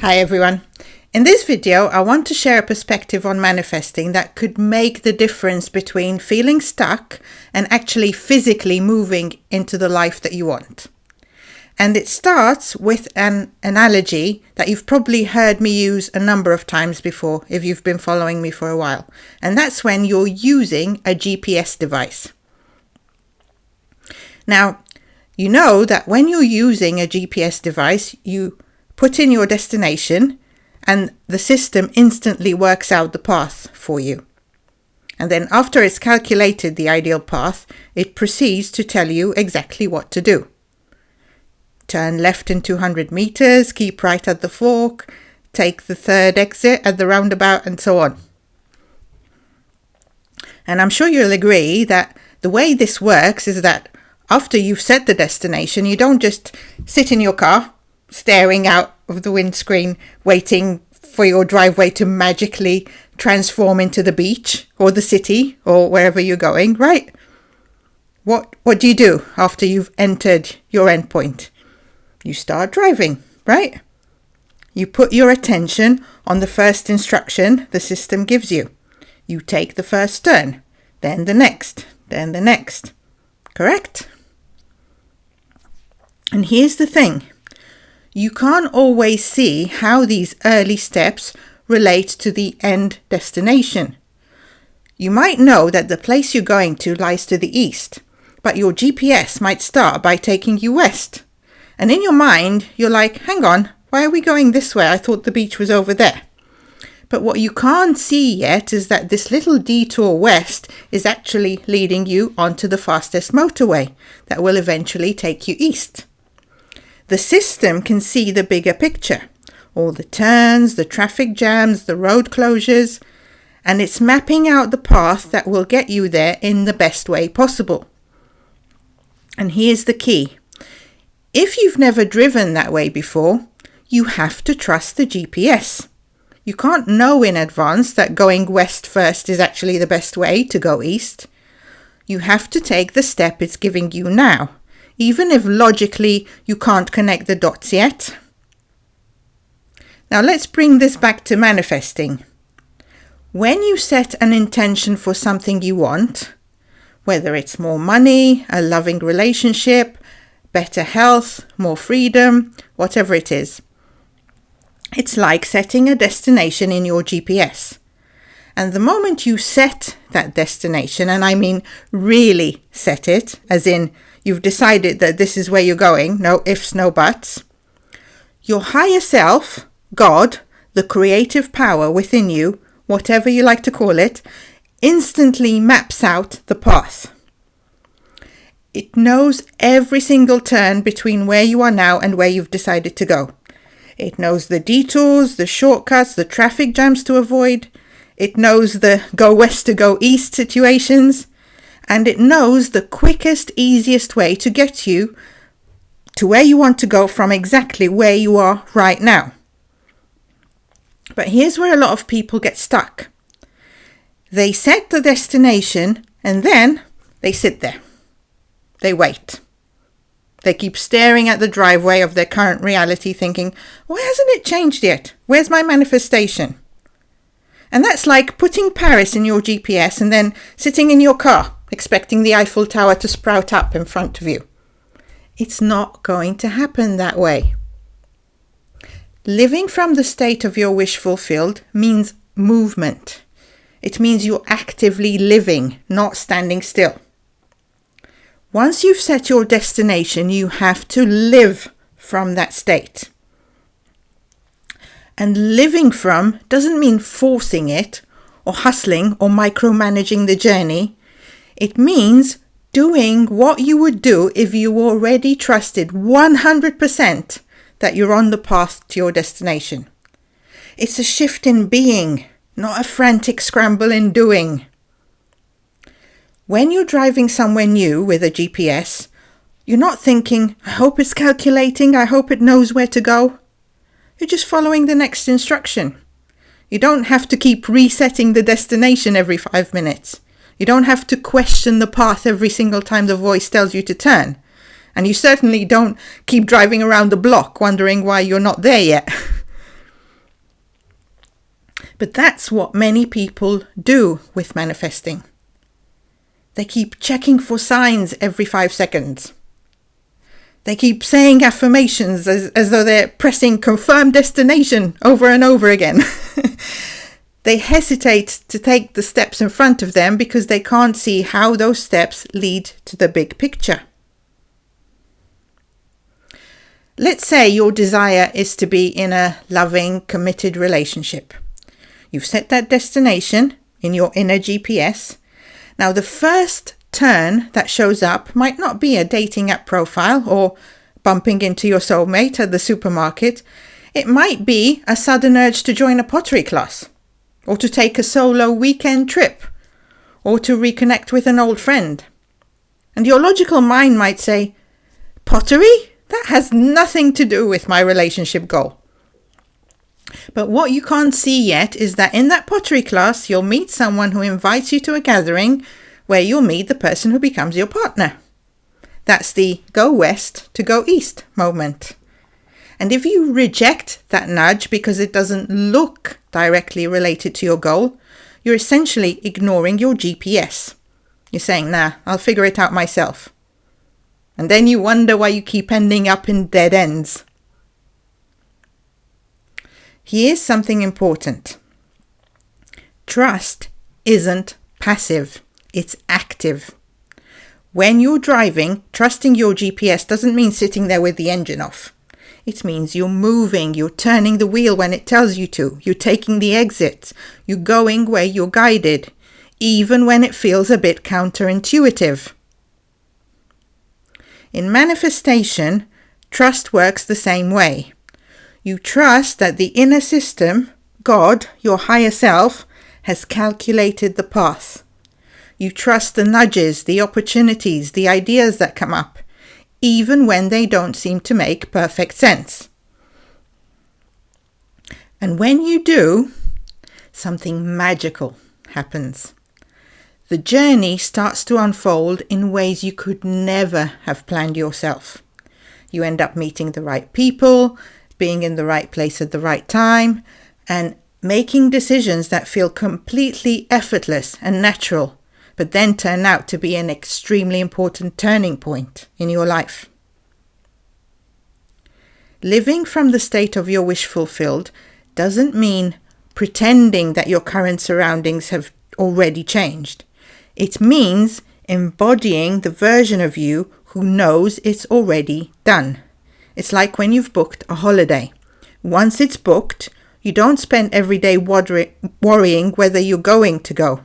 Hi everyone. In this video, I want to share a perspective on manifesting that could make the difference between feeling stuck and actually physically moving into the life that you want. And it starts with an analogy that you've probably heard me use a number of times before if you've been following me for a while. And that's when you're using a GPS device. Now, you know that when you're using a GPS device, you put in your destination and the system instantly works out the path for you. And then after it's calculated the ideal path, it proceeds to tell you exactly what to do. Turn left in 200 meters, keep right at the fork, take the third exit at the roundabout, and so on. And I'm sure you'll agree that the way this works is that after you've set the destination, you don't just sit in your car, staring out of the windscreen, waiting for your driveway to magically transform into the beach or the city or wherever you're going, right? What do you do after you've entered your endpoint? You start driving, right? You put your attention on the first instruction the system gives you. You take the first turn, then the next, then the next. Correct? And here's the thing. You can't always see how these early steps relate to the end destination. You might know that the place you're going to lies to the east, but your GPS might start by taking you west. And in your mind, you're like, hang on, why are we going this way? I thought the beach was over there. But what you can't see yet is that this little detour west is actually leading you onto the fastest motorway that will eventually take you east. The system can see the bigger picture, all the turns, the traffic jams, the road closures, and it's mapping out the path that will get you there in the best way possible. And here's the key. If you've never driven that way before, you have to trust the GPS. You can't know in advance that going west first is actually the best way to go east. You have to take the step it's giving you now, even if logically you can't connect the dots yet. Now let's bring this back to manifesting. When you set an intention for something you want, whether it's more money, a loving relationship, better health, more freedom, whatever it is, it's like setting a destination in your GPS. And the moment you set that destination, and I mean really set it, as in you've decided that this is where you're going, no ifs, no buts, your higher self, God, the creative power within you, whatever you like to call it, instantly maps out the path. It knows every single turn between where you are now and where you've decided to go. It knows the detours, the shortcuts, the traffic jams to avoid. It knows the go west to go east situations. And it knows the quickest, easiest way to get you to where you want to go from exactly where you are right now. But here's where a lot of people get stuck. They set the destination and then they sit there. They wait. They keep staring at the driveway of their current reality thinking, why hasn't it changed yet? Where's my manifestation? And that's like putting Paris in your GPS and then sitting in your car expecting the Eiffel Tower to sprout up in front of you. It's not going to happen that way. Living from the state of your wish fulfilled means movement. It means you're actively living, not standing still. Once you've set your destination, you have to live from that state. And living from doesn't mean forcing it or hustling or micromanaging the journey. It means doing what you would do if you already trusted 100% that you're on the path to your destination. It's a shift in being, not a frantic scramble in doing. When you're driving somewhere new with a GPS, you're not thinking, I hope it's calculating, I hope it knows where to go. You're just following the next instruction. You don't have to keep resetting the destination every 5 minutes. You don't have to question the path every single time the voice tells you to turn. And you certainly don't keep driving around the block wondering why you're not there yet. But that's what many people do with manifesting. They keep checking for signs every 5 seconds. They keep saying affirmations as though they're pressing confirm destination over and over again. They hesitate to take the steps in front of them because they can't see how those steps lead to the big picture. Let's say your desire is to be in a loving, committed relationship. You've set that destination in your inner GPS. Now, the first turn that shows up might not be a dating app profile or bumping into your soulmate at the supermarket. It might be a sudden urge to join a pottery class, or to take a solo weekend trip, or to reconnect with an old friend. And your logical mind might say, pottery? That has nothing to do with my relationship goal. But what you can't see yet is that in that pottery class, you'll meet someone who invites you to a gathering where you'll meet the person who becomes your partner. That's the go west to go east moment. And if you reject that nudge because it doesn't look directly related to your goal, you're essentially ignoring your GPS. You're saying, nah, I'll figure it out myself. And then you wonder why you keep ending up in dead ends. Here's something important. Trust isn't passive, it's active. When you're driving, trusting your GPS doesn't mean sitting there with the engine off. It means you're moving, you're turning the wheel when it tells you to, you're taking the exits, you're going where you're guided, even when it feels a bit counterintuitive. In manifestation, trust works the same way. You trust that the inner system, God, your higher self, has calculated the path. You trust the nudges, the opportunities, the ideas that come up, even when they don't seem to make perfect sense. And when you do, something magical happens. The journey starts to unfold in ways you could never have planned yourself. You end up meeting the right people, being in the right place at the right time, and making decisions that feel completely effortless and natural, but then turn out to be an extremely important turning point in your life. Living from the state of your wish fulfilled doesn't mean pretending that your current surroundings have already changed. It means embodying the version of you who knows it's already done. It's like when you've booked a holiday. Once it's booked, you don't spend every day worrying whether you're going to go.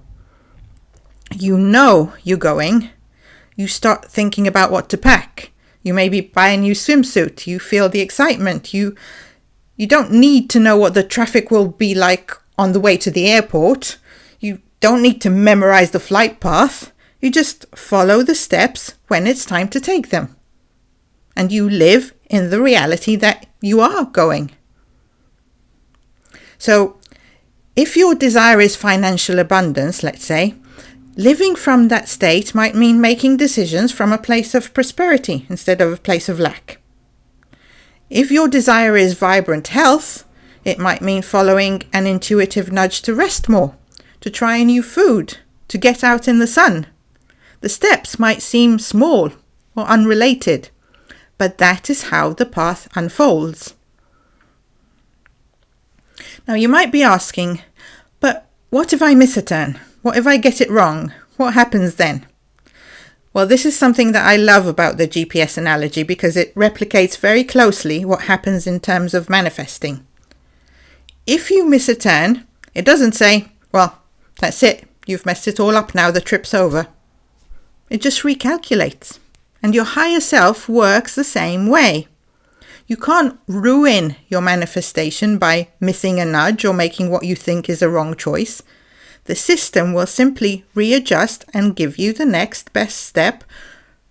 You know you're going. You start thinking about what to pack. You maybe buy a new swimsuit. You feel the excitement. You don't need to know what the traffic will be like on the way to the airport. You don't need to memorize the flight path. You just follow the steps when it's time to take them. And you live in the reality that you are going. So, if your desire is financial abundance, let's say, living from that state might mean making decisions from a place of prosperity instead of a place of lack. If your desire is vibrant health, it might mean following an intuitive nudge to rest more, to try a new food, to get out in the sun. The steps might seem small or unrelated, but that is how the path unfolds. Now you might be asking, but what if I miss a turn? What if I get it wrong? What happens then? Well, this is something that I love about the GPS analogy because it replicates very closely what happens in terms of manifesting. If you miss a turn, it doesn't say, well, that's it, you've messed it all up now, the trip's over. It just recalculates. And your higher self works the same way. You can't ruin your manifestation by missing a nudge or making what you think is a wrong choice. The system will simply readjust and give you the next best step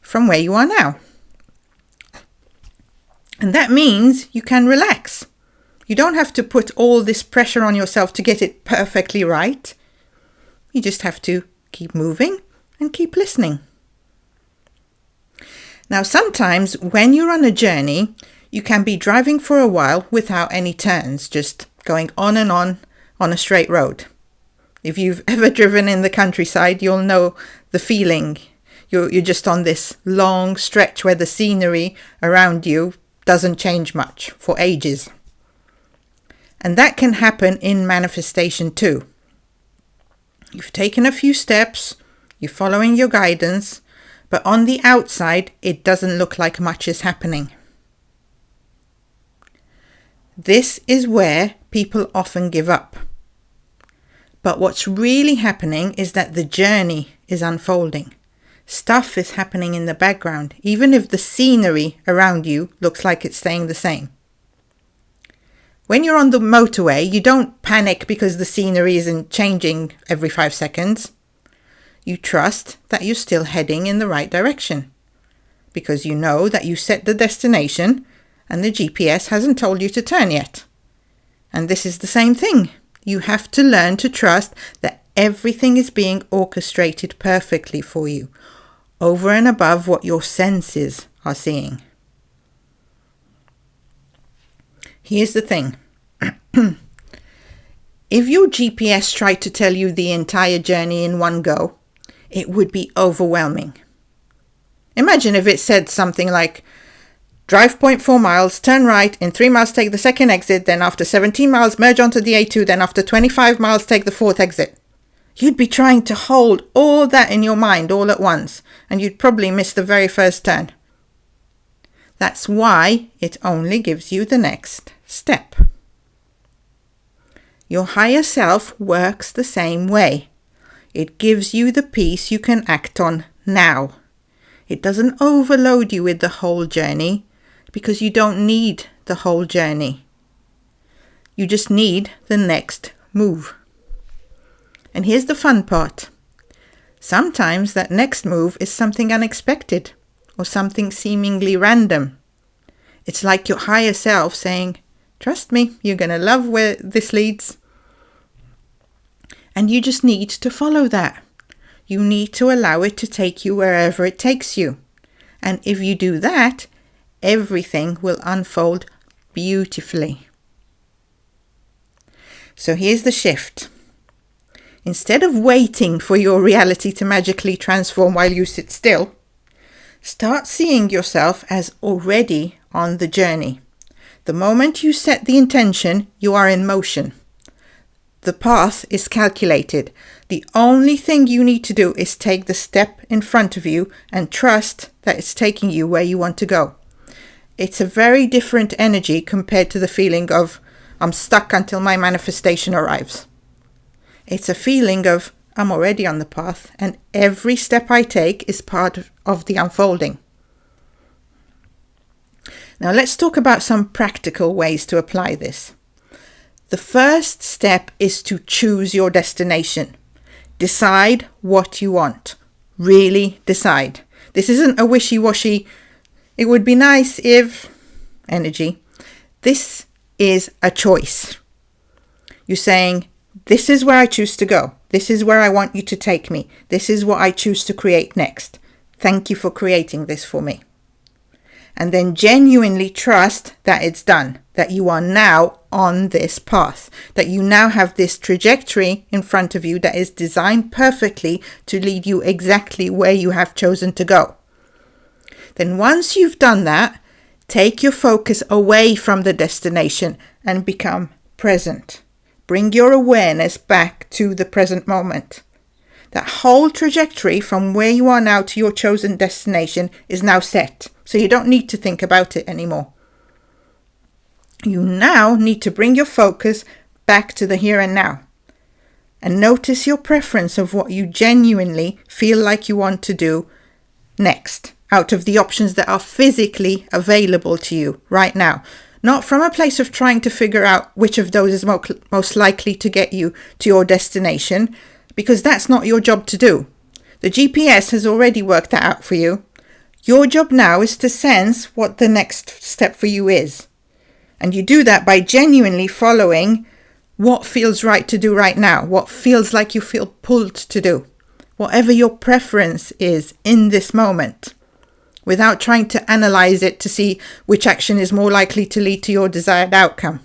from where you are now. And that means you can relax. You don't have to put all this pressure on yourself to get it perfectly right. You just have to keep moving and keep listening. Now, sometimes when you're on a journey, you can be driving for a while without any turns, just going on and on on a straight road. If you've ever driven in the countryside, you'll know the feeling. You're just on this long stretch where the scenery around you doesn't change much for ages. And that can happen in manifestation too. You've taken a few steps, you're following your guidance, but on the outside, it doesn't look like much is happening. This is where people often give up. But what's really happening is that the journey is unfolding. Stuff is happening in the background, even if the scenery around you looks like it's staying the same. When you're on the motorway, you don't panic because the scenery isn't changing every 5 seconds. You trust that you're still heading in the right direction, because you know that you set the destination and the GPS hasn't told you to turn yet. And this is the same thing. You have to learn to trust that everything is being orchestrated perfectly for you, over and above what your senses are seeing. Here's the thing. If your GPS tried to tell you the entire journey in one go, it would be overwhelming. Imagine if it said something like, drive 0.4 miles, turn right, in 3 miles take the second exit, then after 17 miles merge onto the A2, then after 25 miles take the fourth exit. You'd be trying to hold all that in your mind all at once, and you'd probably miss the very first turn. That's why it only gives you the next step. Your higher self works the same way. It gives you the piece you can act on now. It doesn't overload you with the whole journey, because you don't need the whole journey. You just need the next move. And here's the fun part. Sometimes that next move is something unexpected or something seemingly random. It's like your higher self saying, trust me, you're going to love where this leads. And you just need to follow that. You need to allow it to take you wherever it takes you. And if you do that, everything will unfold beautifully. So here's the shift. Instead of waiting for your reality to magically transform while you sit still, start seeing yourself as already on the journey. The moment you set the intention, you are in motion. The path is calculated. The only thing you need to do is take the step in front of you and trust that it's taking you where you want to go. It's a very different energy compared to the feeling of, I'm stuck until my manifestation arrives. It's a feeling of, I'm already on the path and every step I take is part of the unfolding. Now let's talk about some practical ways to apply this. The first step is to choose your destination. Decide what you want. Really decide. This isn't a wishy-washy, it would be nice if energy. This is a choice. You're saying, this is where I choose to go. This is where I want you to take me. This is what I choose to create next. Thank you for creating this for me. And then genuinely trust that it's done, that you are now on this path, that you now have this trajectory in front of you that is designed perfectly to lead you exactly where you have chosen to go. Then once you've done that, take your focus away from the destination and become present. Bring your awareness back to the present moment. That whole trajectory from where you are now to your chosen destination is now set. So you don't need to think about it anymore. You now need to bring your focus back to the here and now. And notice your preference of what you genuinely feel like you want to do next, out of the options that are physically available to you right now. Not from a place of trying to figure out which of those is most likely to get you to your destination, because that's not your job to do. The GPS has already worked that out for you. Your job now is to sense what the next step for you is. And you do that by genuinely following what feels right to do right now, what feels like you feel pulled to do, whatever your preference is in this moment, without trying to analyze it to see which action is more likely to lead to your desired outcome.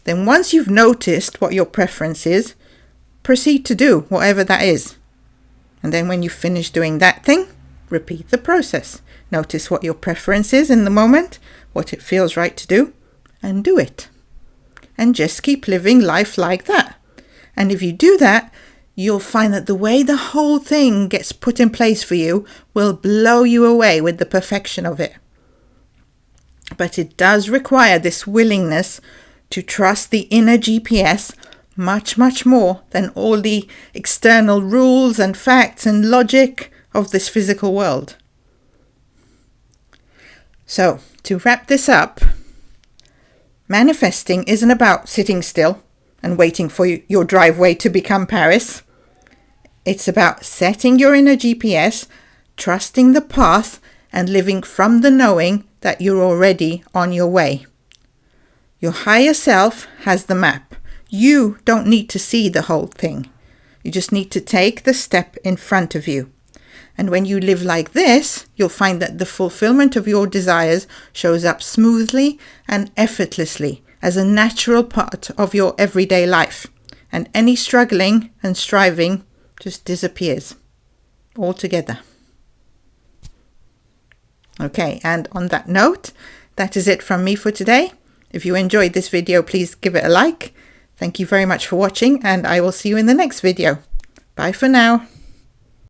Then once you've noticed what your preference is, proceed to do whatever that is. And then when you finish doing that thing, repeat the process. Notice what your preference is in the moment, what it feels right to do, and do it. And just keep living life like that. And if you do that, you'll find that the way the whole thing gets put in place for you will blow you away with the perfection of it. But it does require this willingness to trust the inner GPS much, much more than all the external rules and facts and logic of this physical world. So, to wrap this up, manifesting isn't about sitting still and waiting for your driveway to become Paris. It's about setting your inner GPS, trusting the path, and living from the knowing that you're already on your way. Your higher self has the map. You don't need to see the whole thing. You just need to take the step in front of you. And when you live like this, you'll find that the fulfillment of your desires shows up smoothly and effortlessly as a natural part of your everyday life. And any struggling and striving just disappears altogether. Okay, and on that note, that is it from me for today. If you enjoyed this video, please give it a like. Thank you very much for watching, and I will see you in the next video. Bye for now.